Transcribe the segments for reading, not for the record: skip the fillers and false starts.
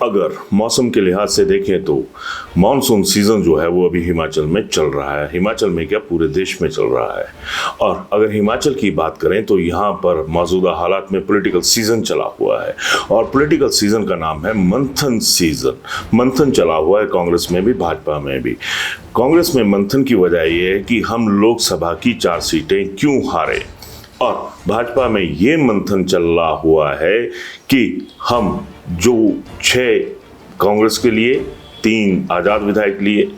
अगर मौसम के लिहाज से देखें तो मानसून सीजन जो है वो अभी हिमाचल में चल रहा है। हिमाचल में क्या, पूरे देश में चल रहा है। और अगर हिमाचल की बात करें तो यहाँ पर मौजूदा हालात में पॉलिटिकल सीजन चला हुआ है और पॉलिटिकल सीजन का नाम है मंथन सीजन। मंथन चला हुआ है कांग्रेस में भी, भाजपा में भी। कांग्रेस में मंथन की वजह यह है कि हम लोकसभा की 4 सीटें क्यों हारे, और भाजपा में ये मंथन चल रहा हुआ है कि हम जो 6 कांग्रेस के लिए, 3 आज़ाद विधायक लिए,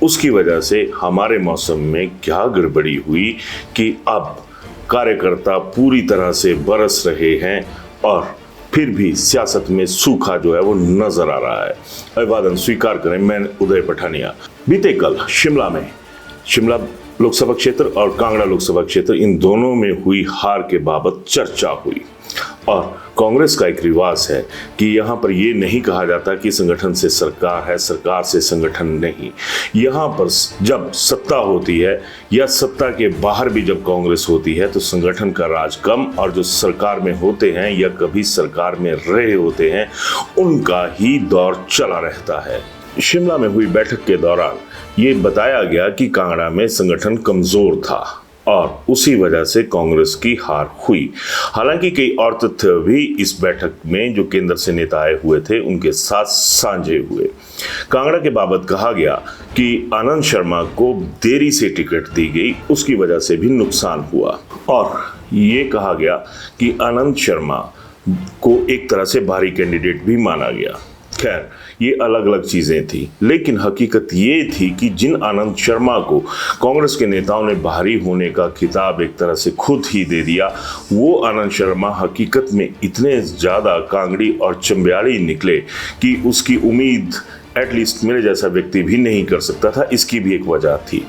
उसकी वजह से हमारे मौसम में क्या गड़बड़ी हुई कि अब कार्यकर्ता पूरी तरह से बरस रहे हैं और फिर भी सियासत में सूखा जो है वो नजर आ रहा है। अभिवादन स्वीकार करें, मैं उदय पठानिया। बीते कल शिमला लोकसभा क्षेत्र और कांगड़ा लोकसभा क्षेत्र, इन दोनों में हुई हार के बाबत चर्चा हुई। और कांग्रेस का एक रिवाज है कि यहाँ पर ये नहीं कहा जाता कि संगठन से सरकार है, सरकार से संगठन नहीं। यहाँ पर जब सत्ता होती है या सत्ता के बाहर भी जब कांग्रेस होती है तो संगठन का राज कम, और जो सरकार में होते हैं या कभी सरकार में रहे होते हैं उनका ही दौर चला रहता है। शिमला में हुई बैठक के दौरान ये बताया गया कि कांगड़ा में संगठन कमजोर था और उसी वजह से कांग्रेस की हार हुई। हालांकि कई और तथ्य भी इस बैठक में जो केंद्र से नेता आए हुए थे उनके साथ साझे हुए। कांगड़ा के बाबत कहा गया कि आनंद शर्मा को देरी से टिकट दी गई, उसकी वजह से भी नुकसान हुआ, और ये कहा गया कि आनंद शर्मा को एक तरह से भारी कैंडिडेट भी माना गया। खैर, ये अलग अलग चीजें थी, लेकिन हकीकत ये थी कि जिन आनंद शर्मा को कांग्रेस के नेताओं ने बाहरी होने का खिताब एक तरह से खुद ही दे दिया, वो आनंद शर्मा हकीकत में इतने ज्यादा कांगड़ी और चंबियाड़ी निकले कि उसकी उम्मीद एटलीस्ट मेरे जैसा व्यक्ति भी नहीं कर सकता था। इसकी भी एक वजह थी,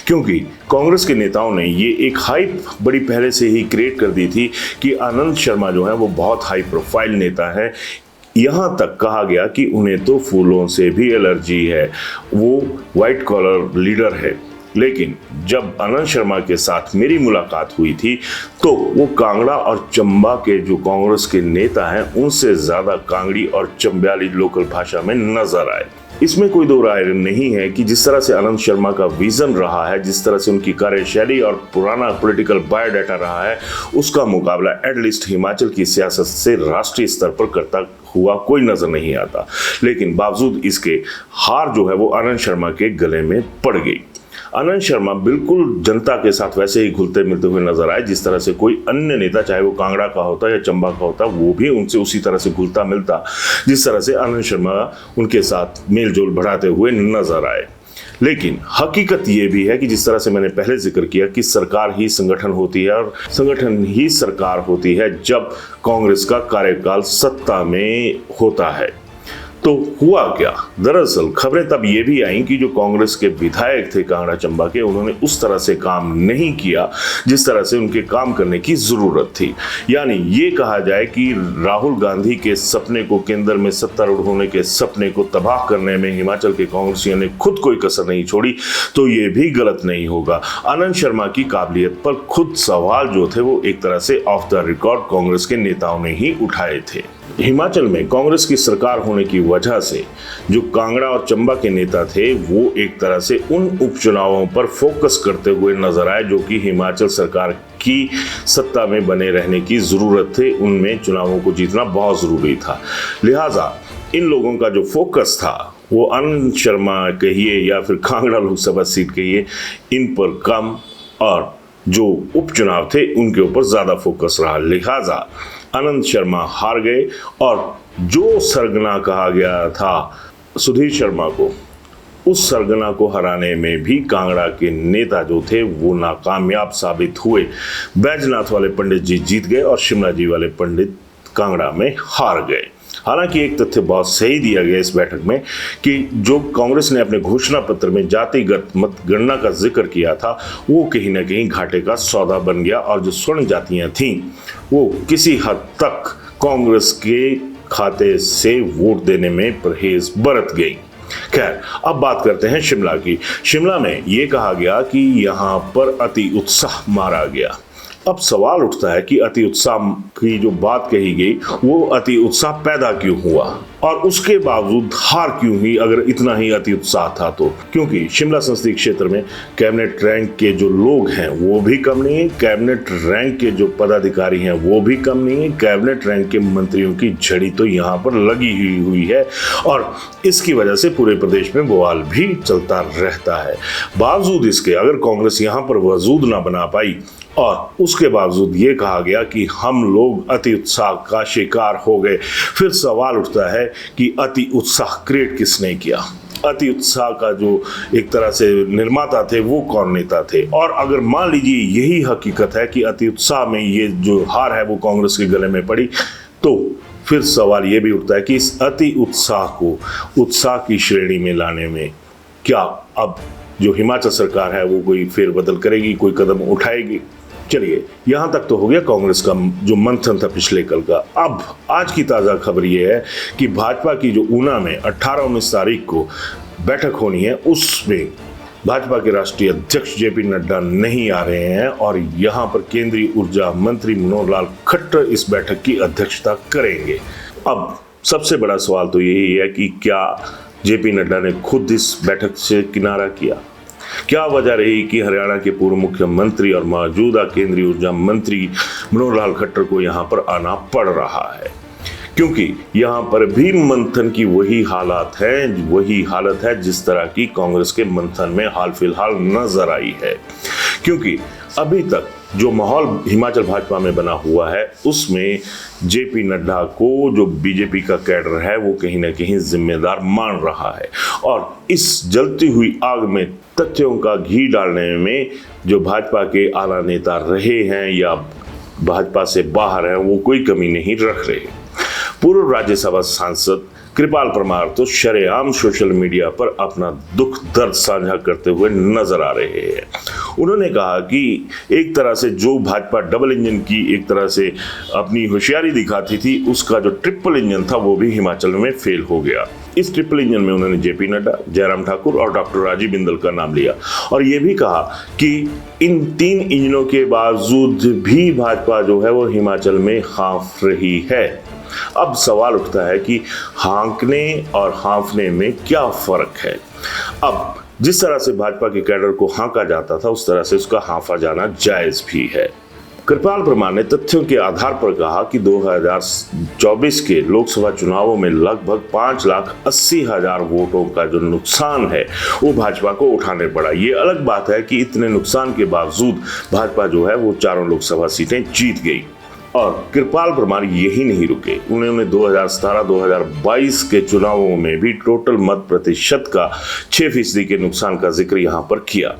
क्योंकि कांग्रेस के नेताओं ने ये एक हाइप बड़ी पहले से ही क्रिएट कर दी थी कि आनंद शर्मा जो है वो बहुत हाई प्रोफाइल नेता है। यहाँ तक कहा गया कि उन्हें तो फूलों से भी एलर्जी है, वो वाइट कॉलर लीडर है। लेकिन जब आनंद शर्मा के साथ मेरी मुलाकात हुई थी तो वो कांगड़ा और चंबा के जो कांग्रेस के नेता हैं उनसे ज्यादा कांगड़ी और चंबियाली लोकल भाषा में नजर आए। इसमें कोई दो राय नहीं है कि जिस तरह से आनंद शर्मा का विजन रहा है, जिस तरह से उनकी कार्यशैली और पुराना पॉलिटिकल बायोडाटा रहा है, उसका मुकाबला एटलीस्ट हिमाचल की सियासत से राष्ट्रीय स्तर पर करता हुआ कोई नजर नहीं आता। लेकिन बावजूद इसके हार जो है वो आनंद शर्मा के गले में पड़ गई। आनंद शर्मा बिल्कुल जनता के साथ वैसे ही घुलते मिलते हुए नजर आए जिस तरह से कोई अन्य नेता, चाहे वो कांगड़ा का होता या चंबा का होता, वो भी उनसे उसी तरह से घुलता मिलता जिस तरह से आनंद शर्मा उनके साथ मेल जोल बढ़ाते हुए नजर आए। लेकिन हकीकत ये भी है कि जिस तरह से मैंने पहले जिक्र किया कि सरकार ही संगठन होती है और संगठन ही सरकार होती है जब कांग्रेस का कार्यकाल सत्ता में होता है। तो हुआ क्या, दरअसल खबरें तब ये भी आई कि जो कांग्रेस के विधायक थे कांगड़ा चंबा के, उन्होंने उस तरह से काम नहीं किया जिस तरह से उनके काम करने की जरूरत थी। यानी ये कहा जाए कि राहुल गांधी के सपने को, केंद्र में सत्तारूढ़ होने के सपने को तबाह करने में हिमाचल के कांग्रेसियों ने खुद कोई कसर नहीं छोड़ी, तो ये भी गलत नहीं होगा। आनंद शर्मा की काबिलियत पर खुद सवाल जो थे वो एक तरह से ऑफ द रिकॉर्ड कांग्रेस के नेताओं ने ही उठाए थे। हिमाचल में कांग्रेस की सरकार होने की वजह से जो कांगड़ा और चंबा के नेता थे वो एक तरह से उन उपचुनावों पर फोकस करते हुए नजर आए जो कि हिमाचल सरकार की सत्ता में बने रहने की जरूरत थे, उनमें चुनावों को जीतना बहुत जरूरी था। लिहाजा इन लोगों का जो फोकस था वो आनंद शर्मा कहिए या फिर कांगड़ा लोकसभा सीट कहिए, इन पर कम, और जो उपचुनाव थे उनके ऊपर ज्यादा फोकस रहा। लिहाजा आनंद शर्मा हार गए और जो सरगना कहा गया था सुधीर शर्मा को, उस सरगना को हराने में भी कांगड़ा के नेता जो थे वो नाकामयाब साबित हुए। बैजनाथ वाले पंडित जी जीत गए और शिमला जी वाले पंडित कांगड़ा में हार गए। हालांकि एक तथ्य बहुत सही दिया गया इस बैठक में कि जो कांग्रेस ने अपने घोषणा पत्र में जातिगत मतगणना का जिक्र किया था वो कहीं ना कहीं घाटे का सौदा बन गया, और जो स्वर्ण जातियां थीं वो किसी हद तक कांग्रेस के खाते से वोट देने में परहेज बरत गई। खैर, अब बात करते हैं शिमला की। शिमला में ये कहा गया कि यहाँ पर अति उत्साह मारा गया। अब सवाल उठता है कि अति उत्साह की जो बात कही गई वो अति उत्साह पैदा क्यों हुआ। और उसके बावजूद हार क्यों हुई अगर इतना ही अति उत्साह था तो? क्योंकि शिमला संसदीय क्षेत्र में कैबिनेट रैंक के जो लोग हैं वो भी कम नहीं है, कैबिनेट रैंक के जो पदाधिकारी हैं वो भी कम नहीं है, कैबिनेट रैंक के मंत्रियों की झड़ी तो यहाँ पर लगी हुई है और इसकी वजह से पूरे प्रदेश में बवाल भी चलता रहता है। बावजूद इसके अगर कांग्रेस यहाँ पर वजूद ना बना पाई और उसके बावजूद ये कहा गया कि हम लोग अति उत्साह का शिकार हो गए, फिर सवाल उठता है कि अति उत्साह क्रिएट किसने किया? अति उत्साह का जो एक तरह से निर्माता थे वो कौन नेता थे? और अगर मान लीजिए यही हकीकत है कि अति उत्साह में ये जो हार है वो कांग्रेस के गले में पड़ी, तो फिर सवाल ये भी उठता है कि इस अति उत्साह को उत्साह की श्रेणी में लाने में क्या अब जो हिमाचल सरकार है वो कोई फेरबदल करेगी, कोई कदम उठाएगी? चलिए, यहां तक तो हो गया कांग्रेस का जो मंथन था पिछले कल का। अब आज की ताज़ा खबर यह है कि भाजपा की जो ऊना में 18-19 तारीख को बैठक होनी है उसमें भाजपा के राष्ट्रीय अध्यक्ष जेपी नड्डा नहीं आ रहे हैं और यहां पर केंद्रीय ऊर्जा मंत्री मनोहर लाल खट्टर इस बैठक की अध्यक्षता करेंगे। अब सबसे बड़ा सवाल तो यही है कि क्या जेपी नड्डा ने खुद इस बैठक से किनारा किया? क्या वजह रही कि हरियाणा के पूर्व मुख्यमंत्री और मौजूदा केंद्रीय ऊर्जा मंत्री मनोहर लाल खट्टर को यहां पर आना पड़ रहा है? क्योंकि यहां पर भी मंथन की वही हालत है जिस तरह की कांग्रेस के मंथन में हाल फिलहाल नजर आई है। क्योंकि अभी तक जो माहौल हिमाचल भाजपा में बना हुआ है उसमें जेपी नड्डा को जो बीजेपी का कैडर है वो कहीं ना कहीं जिम्मेदार मान रहा है और इस जलती हुई आग में तथ्यों का घी डालने में जो भाजपा के आला नेता रहे हैं या भाजपा से बाहर हैं वो कोई कमी नहीं रख रहे। पूर्व राज्यसभा सांसद कृपाल परमार तो शरेआम सोशल मीडिया पर अपना दुख दर्द साझा करते हुए नजर आ रहे हैं। उन्होंने कहा कि एक तरह से जो भाजपा डबल इंजन की एक तरह से अपनी होशियारी दिखाती थी उसका जो ट्रिपल इंजन था वो भी हिमाचल में फेल हो गया। इस ट्रिपल इंजन में उन्होंने जेपी नड्डा, जयराम ठाकुर और डॉक्टर राजीव बिंदल का नाम लिया और ये भी कहा कि इन 3 इंजनों के बावजूद भी भाजपा जो है वो हिमाचल में हाँफ रही है। अब सवाल उठता है कि हाँकने और हाँफने में क्या फर्क है? अब जिस तरह से भाजपा के कैडर को हाँका जाता था उस तरह से उसका हाँफा जाना जायज भी है। कृपाल परमार ने तथ्यों के आधार पर कहा कि 2024 के लोकसभा चुनावों में लगभग 5,80,000 वोटों का जो नुकसान है वो भाजपा को उठाने पड़ा। ये अलग बात है कि इतने नुकसान के बावजूद भाजपा जो है वो 4 लोकसभा सीटें जीत गई। और कृपाल परमार यही नहीं रुके, उन्होंने 2017-2022 के चुनावों में भी टोटल मत प्रतिशत का 6% के नुकसान का जिक्र यहां पर किया।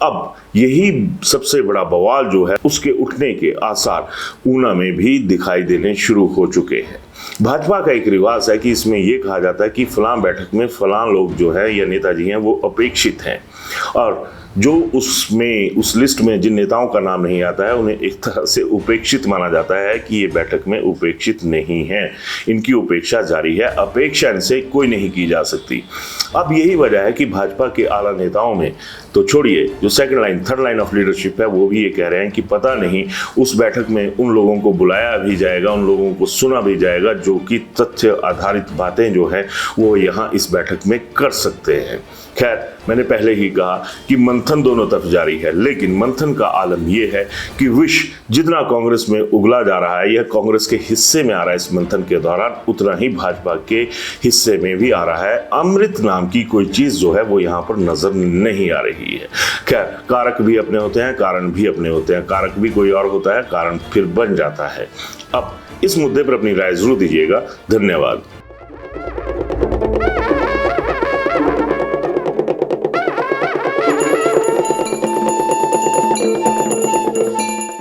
अब यही सबसे बड़ा बवाल जो है उसके उठने के आसार ऊना में भी दिखाई देने शुरू हो चुके हैं। भाजपा का एक रिवाज है कि इसमें यह कहा जाता है कि फलां बैठक में फलां लोग जो है या नेताजी हैं वो अपेक्षित हैं और जो उस लिस्ट में जिन नेताओं का नाम नहीं आता है उन्हें एक तरह से उपेक्षित माना जाता है कि ये बैठक में उपेक्षित नहीं है, इनकी उपेक्षा जारी है, अपेक्षा इनसे कोई नहीं की जा सकती। अब यही वजह है कि भाजपा के आला नेताओं में तो छोड़िए, जो second line third line of leadership है वो भी ये कह रहे हैं कि पता नहीं उस बैठक में उन लोगों को बुलाया भी जाएगा, उन लोगों को सुना भी जाएगा जो कि तथ्य आधारित बातें जो है वो यहाँ इस बैठक में कर सकते हैं। खैर, मैंने पहले ही कहा कि मंथन दोनों तरफ जारी है, लेकिन मंथन का आलम यह है कि विष जितना कांग्रेस में उगला जा रहा है या कांग्रेस के हिस्से में आ रहा है इस मंथन के दौरान, उतना ही भाजपा के हिस्से में भी आ रहा है। अमृत नाम की कोई चीज जो है वो यहाँ पर नजर नहीं आ रही है। खैर, कारक भी अपने होते हैं, कारण भी अपने होते हैं, कारक भी कोई और होता है, कारण फिर बन जाता है। अब इस मुद्दे पर अपनी राय जरूर दीजिएगा। धन्यवाद।